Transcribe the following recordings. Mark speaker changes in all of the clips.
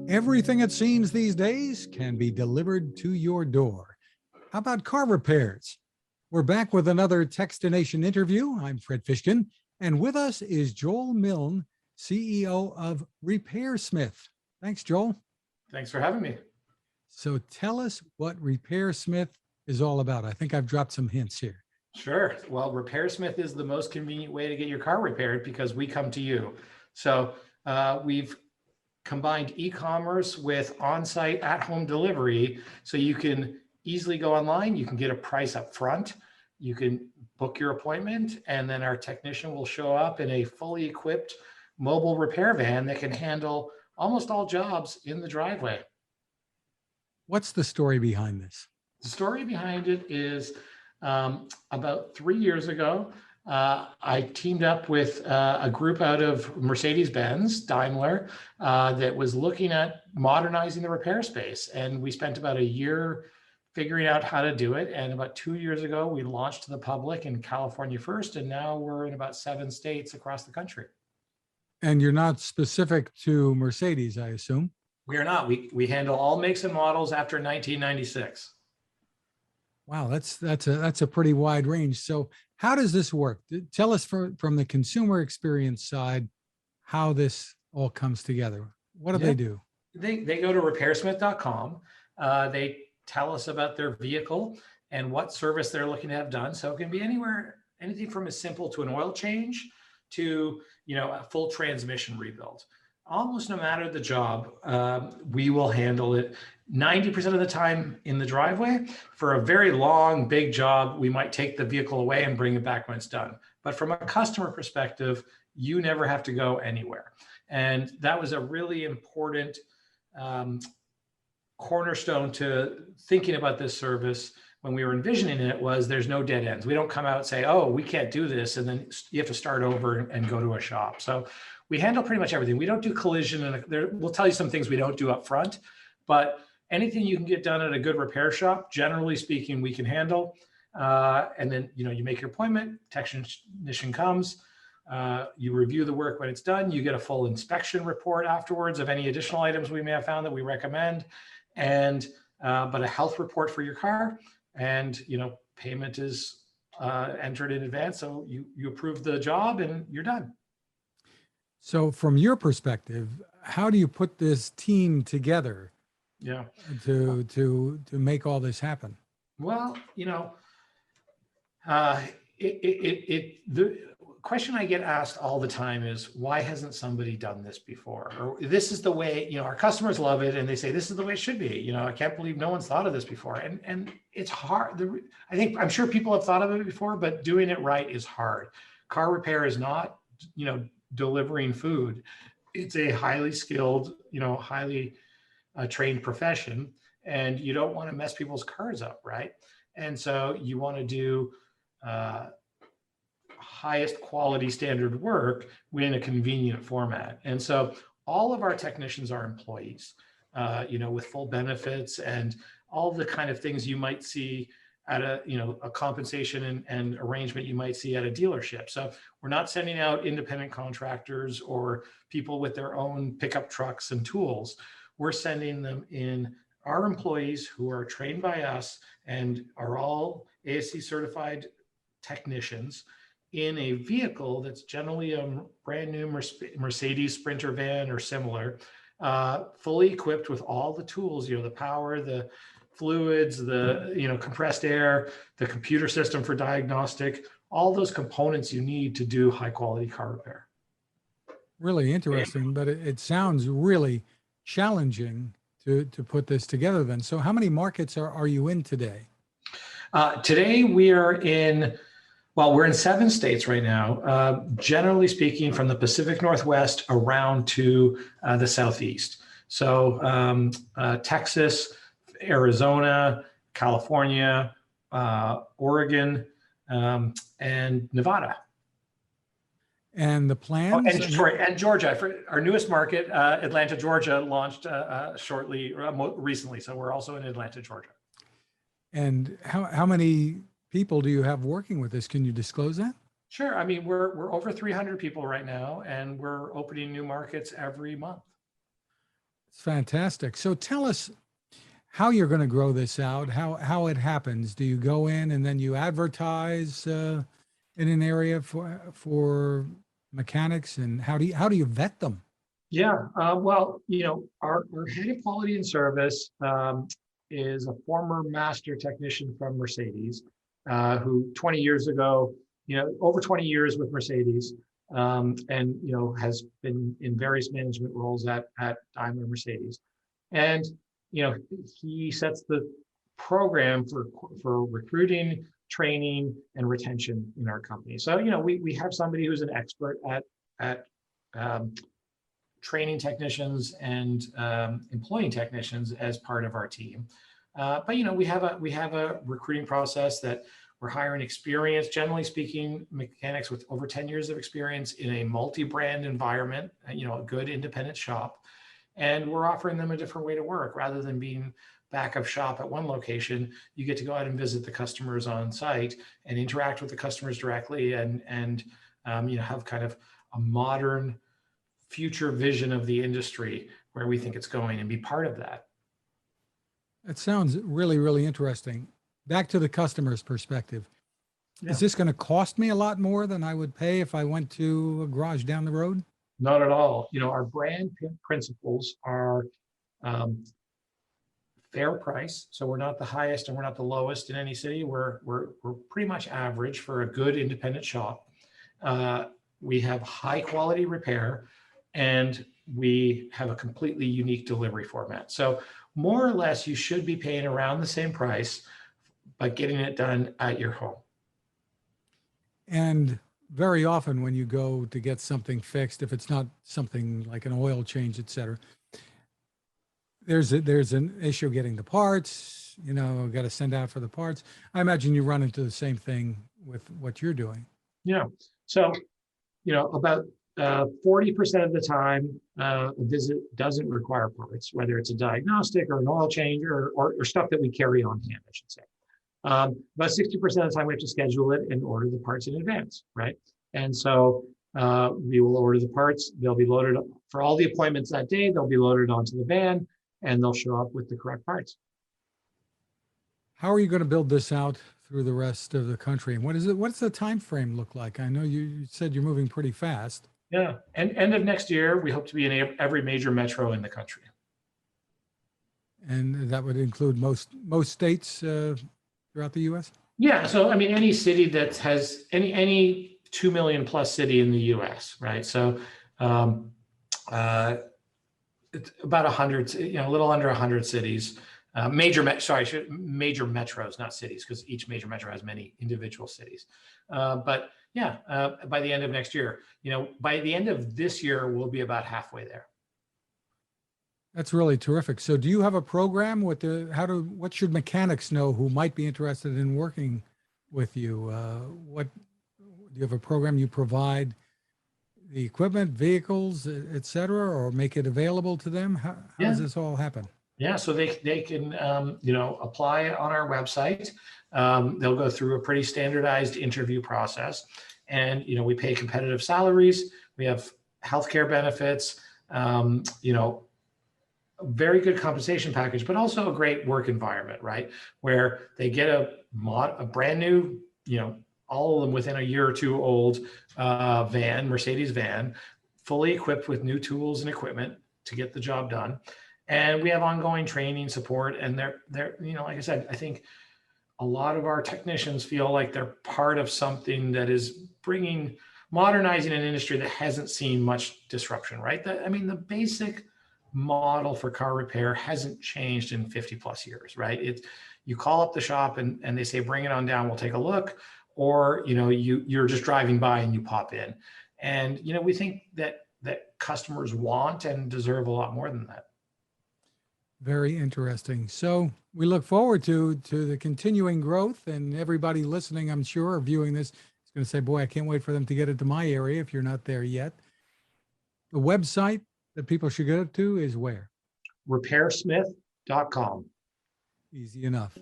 Speaker 1: Everything it seems these days can be delivered to your door. How about car repairs? We're back with another Techstination interview. I'm Fred Fishkin, and with us is Joel Milne, CEO of RepairSmith. Thanks, Joel.
Speaker 2: Thanks for having me.
Speaker 1: So tell us what RepairSmith is all about. I think I've dropped some hints here.
Speaker 2: Sure. Well, RepairSmith is the most convenient way to get your car repaired because we come to you. So we've combined e-commerce with on-site at-home delivery, so you can easily go online, you can get a price up front, you can book your appointment, and then our technician will show up in a fully equipped mobile repair van that can handle almost all jobs in the driveway.
Speaker 1: What's the story behind this?
Speaker 2: The story behind it is about 3 years ago, I teamed up with a group out of Mercedes-Benz, Daimler, that was looking at modernizing the repair space. And we spent about a year figuring out how to do it. And about 2 years ago, we launched to the public in California first, and now we're in about 7 states across the country.
Speaker 1: And you're not specific to Mercedes, I assume?
Speaker 2: We are not. We handle all makes and models after 1996.
Speaker 1: Wow, that's a pretty wide range. So how does this work? Tell us from the consumer experience side how this all comes together. What do they do?
Speaker 2: They go to RepairSmith.com. They tell us about their vehicle and what service they're looking to have done. So it can be anything from as simple to an oil change to a full transmission rebuild. Almost no matter the job, we will handle it 90% of the time in the driveway. For a very long, big job, we might take the vehicle away and bring it back when it's done. But from a customer perspective, you never have to go anywhere. And that was a really important cornerstone to thinking about this service when we were envisioning it. Was there's no dead ends. We don't come out and say, oh, we can't do this, and then you have to start over and go to a shop. So we handle pretty much everything. We don't do collision, and we'll tell you some things we don't do up front, but anything you can get done at a good repair shop, generally speaking, we can handle. And then you make your appointment, technician comes, you review the work when it's done, you get a full inspection report afterwards of any additional items we may have found that we recommend, and but a health report for your car, and payment is entered in advance, so you approve the job and you're done.
Speaker 1: So from your perspective, how do you put this team together to make all this happen?
Speaker 2: Well, the question I get asked all the time is, why hasn't somebody done this before? Or this is the way, our customers love it, and they say, this is the way it should be. I can't believe no one's thought of this before. And it's hard. I'm sure people have thought of it before, but doing it right is hard. Car repair is not, delivering food. It's a highly skilled, highly trained profession, and you don't want to mess people's cars up, right? And so you want to do highest quality standard work in a convenient format. And so all of our technicians are employees, with full benefits and all the kind of things you might see at a compensation and arrangement you might see at a dealership. So we're not sending out independent contractors or people with their own pickup trucks and tools. We're sending them in our employees who are trained by us and are all ASC certified technicians in a vehicle that's generally a brand new Mercedes Sprinter van or similar, fully equipped with all the tools, the power, the fluids, the compressed air, the computer system for diagnostic, all those components you need to do high quality car repair.
Speaker 1: Really interesting, but it sounds really challenging to put this together then. So how many markets are you in today?
Speaker 2: Today we're in 7 states right now, generally speaking, from the Pacific Northwest around to the Southeast. So Texas, Arizona, California, Oregon, and Nevada.
Speaker 1: And the plans?
Speaker 2: And Georgia. Our newest market, Atlanta, Georgia, launched recently. So we're also in Atlanta, Georgia.
Speaker 1: And how many people do you have working with this? Can you disclose that?
Speaker 2: Sure. I mean, we're over 300 people right now, and we're opening new markets every month.
Speaker 1: It's fantastic. So tell us how you're going to grow this out, how it happens. Do you go in and then you advertise in an area for mechanics, and how do you vet them?
Speaker 2: Yeah, well, our head of quality and service is a former master technician from Mercedes, who 20 years ago, over 20 years with Mercedes, and has been in various management roles at Daimler Mercedes, and he sets the program for recruiting, training, and retention in our company. So we have somebody who's an expert at um, training technicians and employing technicians as part of our team. But we have a recruiting process that we're hiring experienced, generally speaking, mechanics with over 10 years of experience in a multi-brand environment, a good independent shop. And we're offering them a different way to work rather than being back of shop at one location. You get to go out and visit the customers on site and interact with the customers directly and have kind of a modern future vision of the industry where we think it's going and be part of that.
Speaker 1: It sounds really, really interesting. Back to the customer's perspective.
Speaker 2: Yeah.
Speaker 1: Is this going to cost me a lot more than I would pay if I went to a garage down the road?
Speaker 2: Not at all. Our brand principles are fair price. So we're not the highest and we're not the lowest in any city. We're pretty much average for a good independent shop. We have high quality repair, and we have a completely unique delivery format. So more or less, you should be paying around the same price, but getting it done at your home.
Speaker 1: And very often when you go to get something fixed, if it's not something like an oil change, et cetera, there's an issue getting the parts, got to send out for the parts. I imagine you run into the same thing with what you're doing.
Speaker 2: Yeah. So, about 40% of the time, a visit doesn't require parts, whether it's a diagnostic or an oil change or stuff that we carry on hand, I should say. About 60% of the time, we have to schedule it and order the parts in advance, right? And so we will order the parts. They'll be loaded up for all the appointments that day. They'll be loaded onto the van, and they'll show up with the correct parts.
Speaker 1: How are you going to build this out through the rest of the country? And what's the time frame look like? I know you said you're moving pretty fast.
Speaker 2: Yeah, and end of next year, we hope to be in every major metro in the country.
Speaker 1: And that would include most states throughout the U.S.?
Speaker 2: Yeah, so I mean, any city that has any 2 million plus city in the U.S., right? So it's about 100, a little under 100 cities. Major metros, not cities, because each major metro has many individual cities. But yeah, by the end of next year, by the end of this year, we'll be about halfway there.
Speaker 1: That's really terrific. So do you have a program what should mechanics know who might be interested in working with you? Do you have a program you provide the equipment, vehicles, et cetera, or make it available to them? How does this all happen?
Speaker 2: Yeah, so they can apply on our website. They'll go through a pretty standardized interview process, and we pay competitive salaries. We have healthcare benefits. A very good compensation package, but also a great work environment, right? Where they get a brand new, all of them within a year or two old Mercedes van, fully equipped with new tools and equipment to get the job done. And we have ongoing training support. And they're like I said, I think a lot of our technicians feel like they're part of something that is modernizing an industry that hasn't seen much disruption, right? The basic model for car repair hasn't changed in 50 plus years, right? You call up the shop and they say, bring it on down, we'll take a look. Or, you're just driving by and you pop in. And, we think that customers want and deserve a lot more than that.
Speaker 1: Very interesting. So we look forward to the continuing growth, and everybody listening, I'm sure, or viewing this is going to say, boy, I can't wait for them to get it to my area if you're not there yet. The website that people should go to is where?
Speaker 2: RepairSmith.com.
Speaker 1: Easy enough.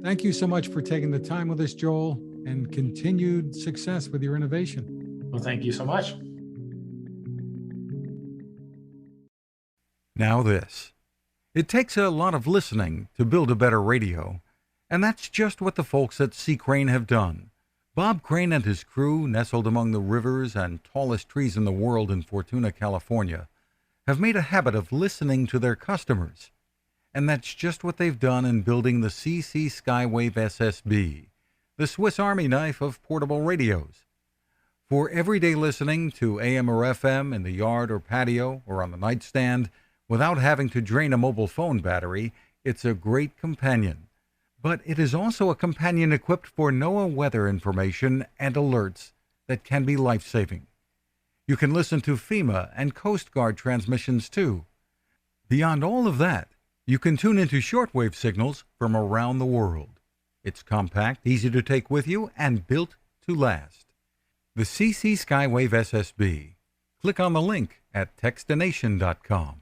Speaker 1: Thank you so much for taking the time with us, Joel, and continued success with your innovation.
Speaker 2: Well, thank you so much.
Speaker 1: Now this. It takes a lot of listening to build a better radio, and that's just what the folks at C. Crane have done. Bob Crane and his crew, nestled among the rivers and tallest trees in the world in Fortuna, California, have made a habit of listening to their customers. And that's just what they've done in building the CC Skywave SSB, the Swiss Army knife of portable radios. For everyday listening to AM or FM in the yard or patio or on the nightstand without having to drain a mobile phone battery, it's a great companion. But it is also a companion equipped for NOAA weather information and alerts that can be life-saving. You can listen to FEMA and Coast Guard transmissions too. Beyond all of that, you can tune into shortwave signals from around the world. It's compact, easy to take with you, and built to last. The CC Skywave SSB. Click on the link at Techstination.com.